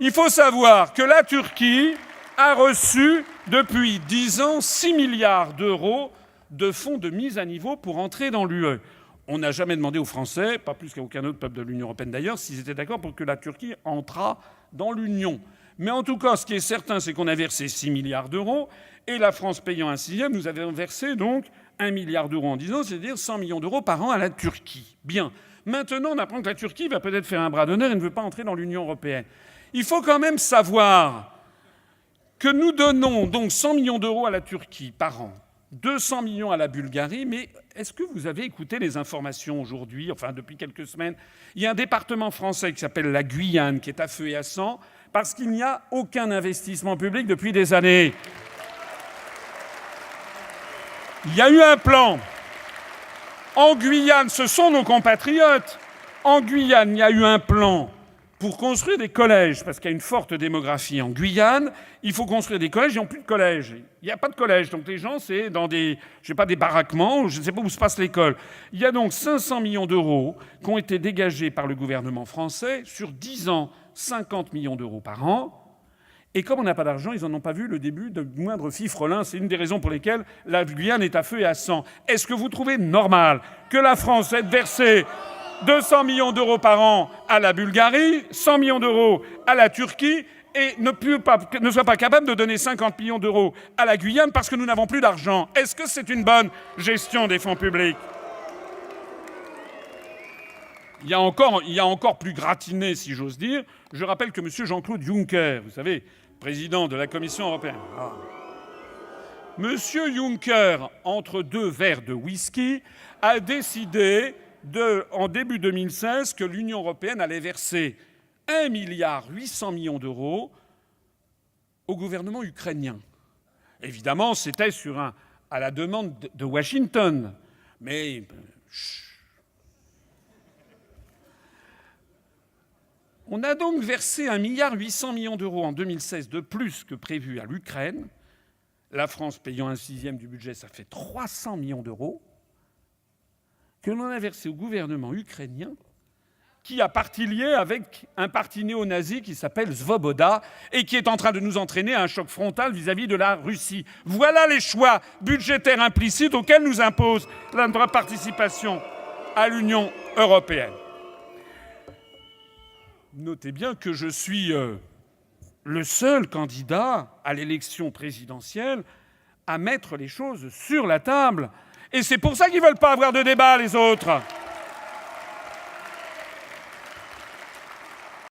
Il faut savoir que la Turquie a reçu depuis 10 ans 6 milliards d'euros de fonds de mise à niveau pour entrer dans l'UE. On n'a jamais demandé aux Français, pas plus qu'à aucun autre peuple de l'Union européenne d'ailleurs, s'ils étaient d'accord pour que la Turquie entrât dans l'Union. Mais en tout cas, ce qui est certain, c'est qu'on a versé 6 milliards d'euros, et la France payant un sixième, nous avons versé donc 1 milliard d'euros en 10 ans, c'est-à-dire 100 millions d'euros par an à la Turquie. Bien. Maintenant, on apprend que la Turquie va peut-être faire un bras d'honneur et ne veut pas entrer dans l'Union européenne. Il faut quand même savoir que nous donnons donc 100 millions d'euros à la Turquie par an, 200 millions à la Bulgarie, mais est-ce que vous avez écouté les informations aujourd'hui, enfin depuis quelques semaines? Il y a un département français qui s'appelle la Guyane, qui est à feu et à sang, parce qu'il n'y a aucun investissement public depuis des années. Il y a eu un plan. En Guyane, ce sont nos compatriotes. En Guyane, il y a eu un plan pour construire des collèges, parce qu'il y a une forte démographie en Guyane. Il faut construire des collèges, ils n'ont plus de collèges. Il n'y a pas de collège, donc les gens, c'est dans des baraquements, je ne sais pas où se passe l'école. Il y a donc 500 millions d'euros qui ont été dégagés par le gouvernement français sur 10 ans, 50 millions d'euros par an. Et comme on n'a pas d'argent, ils n'en ont pas vu le début de moindre fifrelin. C'est une des raisons pour lesquelles la Guyane est à feu et à sang. Est-ce que vous trouvez normal que la France ait versé 200 millions d'euros par an à la Bulgarie, 100 millions d'euros à la Turquie, et ne soit pas capable de donner 50 millions d'euros à la Guyane parce que nous n'avons plus d'argent? Est-ce que c'est une bonne gestion des fonds publics? Il y a encore plus gratiné, si j'ose dire. Je rappelle que M. Jean-Claude Juncker, vous savez, président de la Commission européenne, M. Juncker, entre deux verres de whisky, a décidé en début 2016 que l'Union européenne allait verser 1,8 milliard d'euros au gouvernement ukrainien. Évidemment, c'était à la demande de Washington. Mais on a donc versé 1,8 milliard d'euros en 2016 de plus que prévu à l'Ukraine. La France payant un sixième du budget, ça fait 300 millions d'euros que l'on a versé au gouvernement ukrainien, qui a parti lié avec un parti néo-nazi qui s'appelle Svoboda et qui est en train de nous entraîner à un choc frontal vis-à-vis de la Russie. Voilà les choix budgétaires implicites auxquels nous impose notre participation à l'Union européenne. Notez bien que je suis le seul candidat à l'élection présidentielle à mettre les choses sur la table. Et c'est pour ça qu'ils ne veulent pas avoir de débat, les autres.